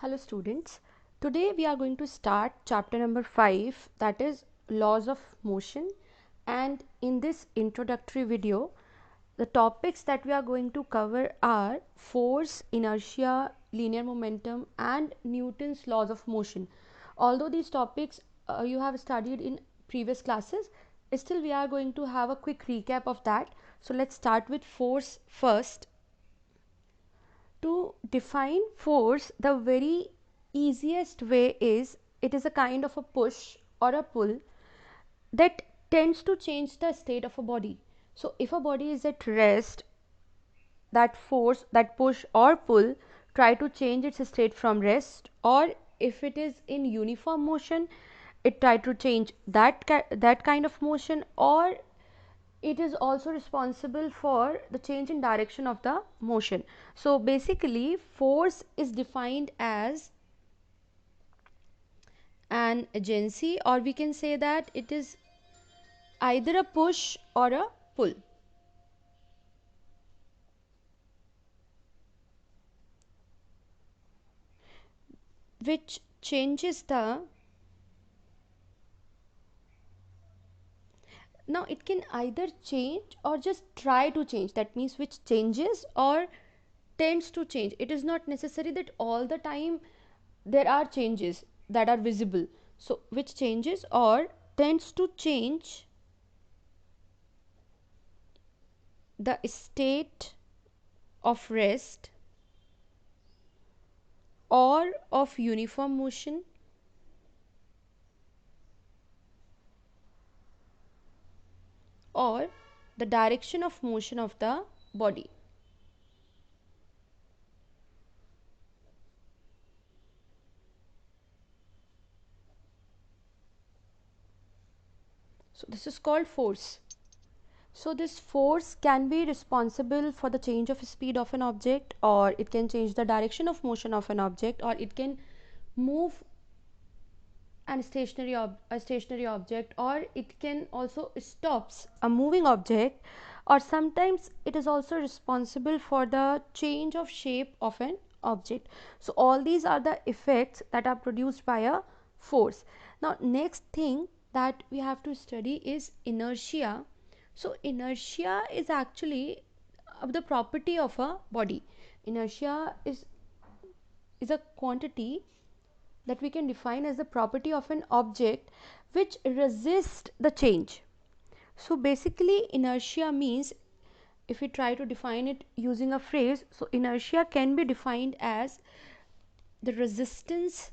Hello students, today we are going to start chapter number 5, that is laws of motion. And in this introductory video the topics that we are going to cover are force, inertia, linear momentum and Newton's laws of motion. Although these topics you have studied in previous classes, still we are going to have a quick recap of that. So let's start with force first. To define force, the very easiest way is it is a kind of a push or a pull that tends to change the state of a body. So if a body is at rest, that force, that push or pull try to change its state from rest, or if it is in uniform motion it try to change that kind of motion, or it is also responsible for the change in direction of the motion. So basically force is defined as an agency, or we can say that it is either a push or a pull which changes the, now it can either change or just try to change, that means which changes or tends to change. It is not necessary that all the time there are changes that are visible. So which changes or tends to change the state of rest or of uniform motion or the direction of motion of the body. So this is called force. So this force can be responsible for the change of speed of an object, or it can change the direction of motion of an object, or it can move a stationary object, or it can also stops a moving object, or sometimes it is also responsible for the change of shape of an object. So all these are the effects that are produced by a force. Now next thing that we have to study is inertia. So inertia is actually the property of a body. Inertia is a quantity that we can define as the property of an object which resists the change. So basically inertia means, if we try to define it using a phrase, so inertia can be defined as the resistance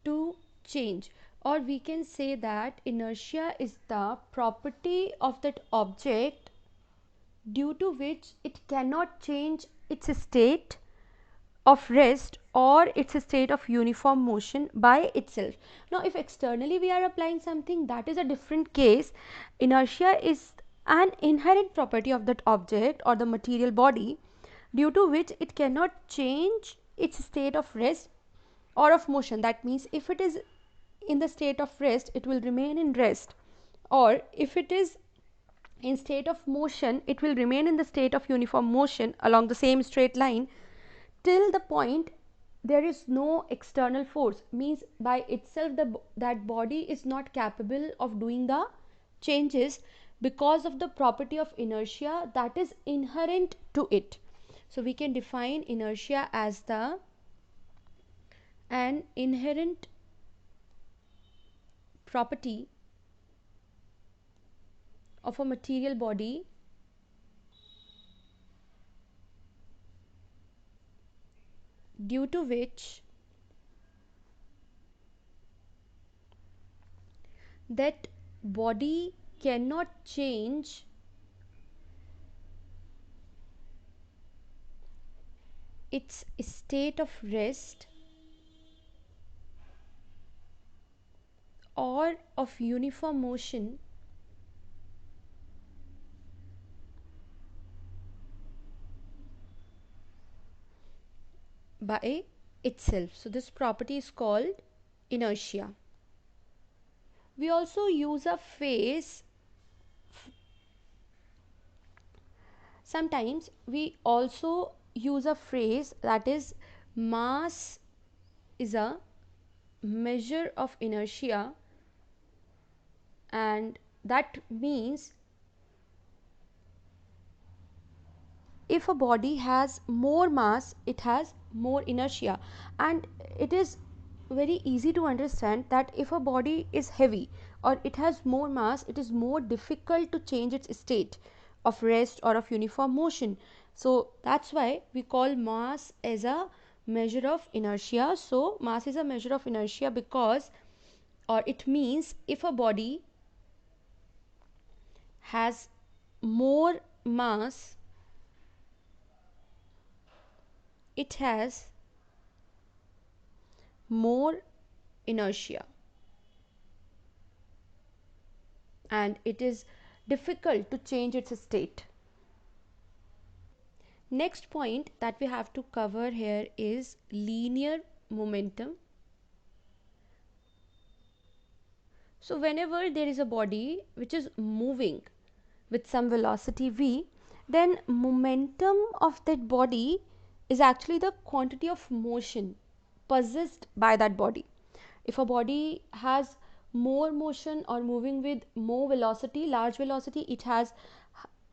to change, or we can say that inertia is the property of that object due to which it cannot change its state of rest or its state of uniform motion by itself. Now if externally we are applying something, that is a different case. Inertia is an inherent property of that object or the material body due to which it cannot change its state of rest or of motion. That means if it is in the state of rest it will remain in rest, or if it is in state of motion it will remain in the state of uniform motion along the same straight line till the point there is no external force, means by itself that body is not capable of doing the changes because of the property of inertia that is inherent to it. So we can define inertia as the an inherent property of a material body due to which that body cannot change its state of rest or of uniform motion by itself. So this property is called inertia. We also use a phase, sometimes we also use a phrase that is mass is a measure of inertia, and that means if a body has more mass it has more inertia. And it is very easy to understand that if a body is heavy or it has more mass, it is more difficult to change its state of rest or of uniform motion. So that's why we call mass as a measure of inertia. So mass is a measure of inertia because, or it means, if a body has more mass, it has more inertia, and it is difficult to change its state. Next point that we have to cover here is linear momentum. So whenever there is a body which is moving with some velocity v, then momentum of that body is actually the quantity of motion possessed by that body. If a body has more motion or moving with more velocity, large velocity, it has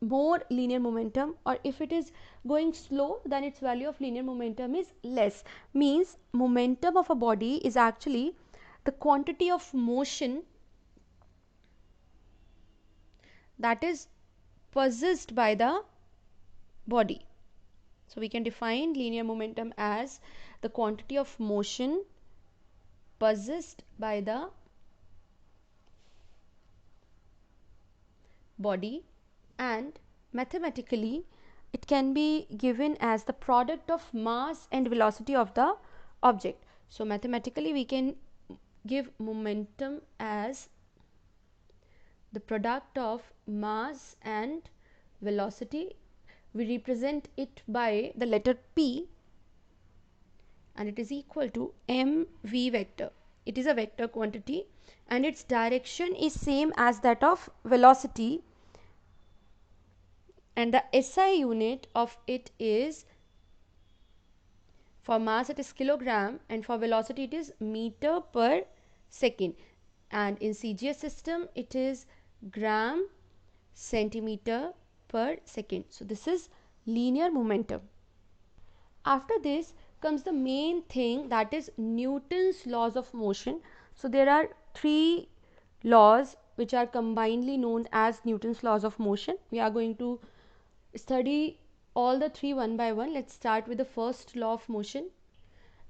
more linear momentum, or if it is going slow, then its value of linear momentum is less. Means momentum of a body is actually the quantity of motion that is possessed by the body. So we can define linear momentum as the quantity of motion possessed by the body, and mathematically it can be given as the product of mass and velocity of the object. So mathematically we can give momentum as the product of mass and velocity. We represent it by the letter P, and it is equal to mv vector. It is a vector quantity and its direction is same as that of velocity, and the SI unit of it is, for mass it is kilogram and for velocity it is meter per second, and in CGS system it is gram centimeter per second. So this is linear momentum. After this comes the main thing, that is Newton's laws of motion. So there are three laws which are combinedly known as Newton's laws of motion. We are going to study all the three one by one. Let's start with the first law of motion.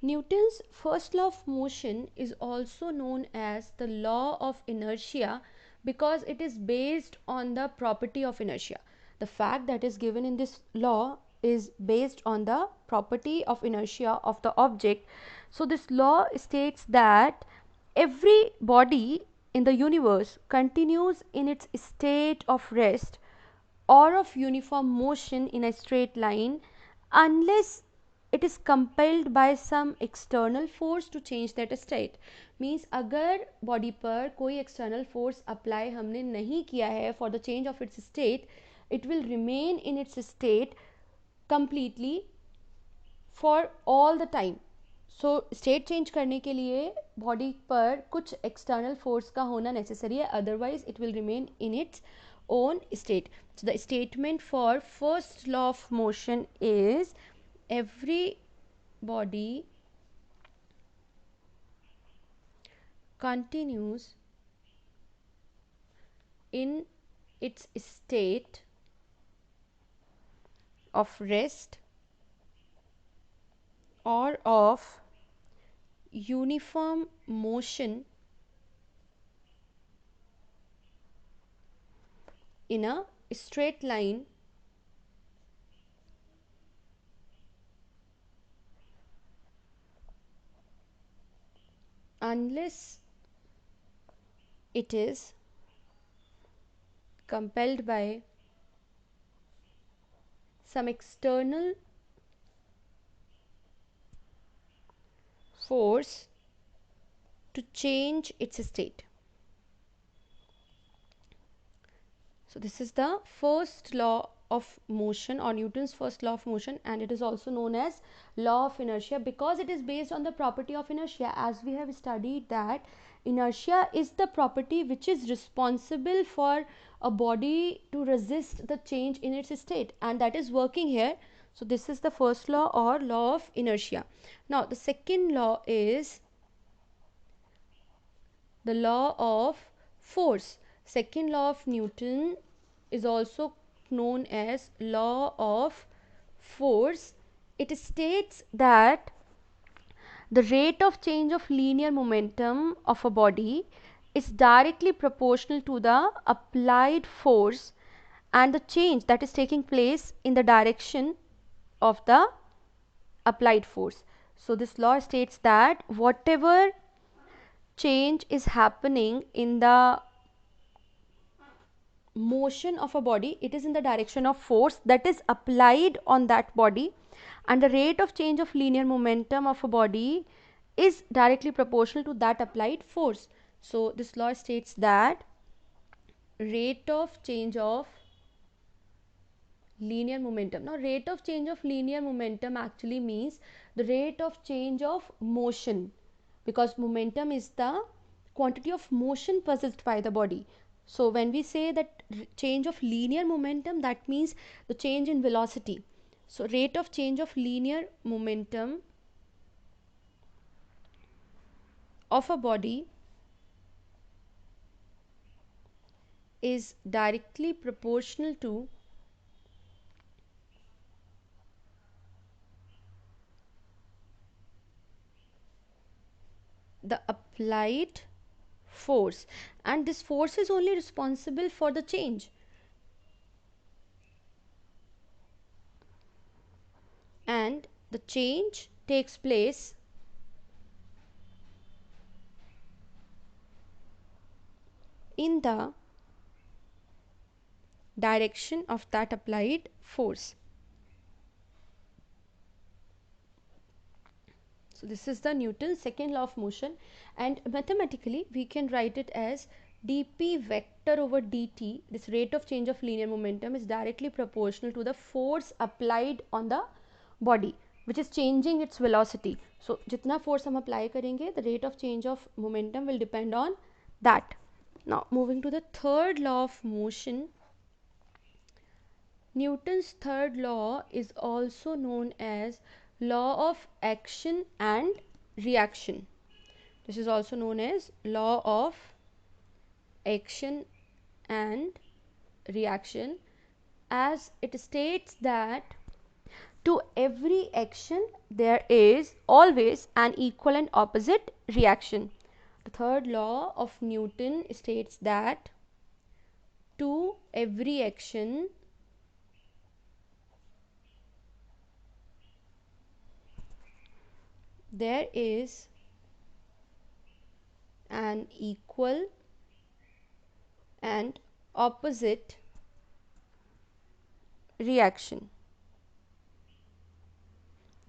Newton's first law of motion is also known as the law of inertia because it is based on the property of inertia. The fact that is given in this law is based on the property of inertia of the object. So this law states that every body in the universe continues in its state of rest or of uniform motion in a straight line unless it is compelled by some external force to change that state. Means अगर body पर कोई external force apply हमने नहीं किया है for the change of its state, it will remain in its state completely for all the time. So state change करने के लिए body पर कुछ external force का होना necessary है, otherwise it will remain in its own state. So the statement for first law of motion is every body continues in its state of rest or of uniform motion in a straight line unless it is compelled by some external force to change its state. So this is the first law of motion, or Newton's first law of motion, and it is also known as law of inertia because it is based on the property of inertia. As we have studied that inertia is the property which is responsible for a body to resist the change in its state, and that is working here. So this is the first law, or law of inertia. Now the second law is the law of force. Second law of Newton is also known as law of force. It states that the rate of change of linear momentum of a body is directly proportional to the applied force and the change that is taking place in the direction of the applied force. So this law states that whatever change is happening in the motion of a body, it is in the direction of force that is applied on that body, and the rate of change of linear momentum of a body is directly proportional to that applied force. So this law states that rate of change of linear momentum. Now rate of change of linear momentum actually means the rate of change of motion, because momentum is the quantity of motion possessed by the body. So when we say that change of linear momentum, that means the change in velocity. So rate of change of linear momentum of a body is directly proportional to the applied force, and this force is only responsible for the change, and the change takes place in the direction of that applied force. So this is the Newton's second law of motion, and mathematically we can write it as dp vector over dt. This rate of change of linear momentum is directly proportional to the force applied on the body which is changing its velocity. So जितना force हम apply करेंगे, the rate of change of momentum will depend on that. Now moving to the third law of motion. Newton's third law is also known as law of action and reaction. This is also known as law of action and reaction, as it states that to every action there is always an equal and opposite reaction. The third law of Newton states that to every action there is an equal and opposite reaction.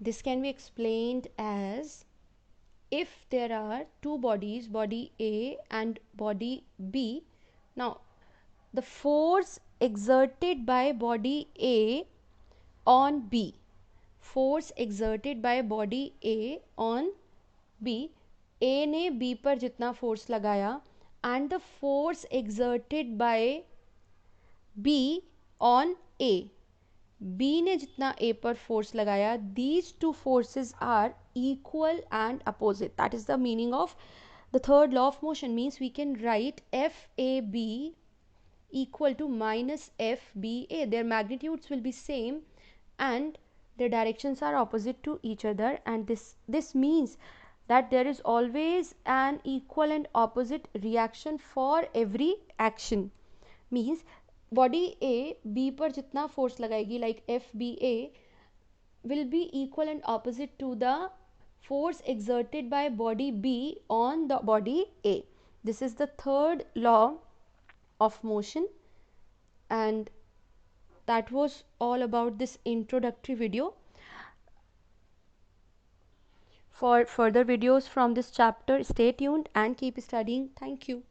This can be explained as, if there are two bodies, body A and body B, now the force exerted by body A on B, force exerted by body A on B, A ने B पर जितना force लगाया and the force exerted by B on A, B ने जितना A पर force लगाया, these two forces are equal and opposite. That is the meaning of the third law of motion. Means we can write FAB equal to minus FBA. Their magnitudes will be same and their directions are opposite to each other, and this means that there is always an equal and opposite reaction for every action. Means body A B पर जितना force लगाएगी, like FBA will be equal and opposite to the force exerted by body B on the body A. This is the third law of motion, and that was all about this introductory video. For further videos from this chapter, stay tuned and keep studying. Thank you.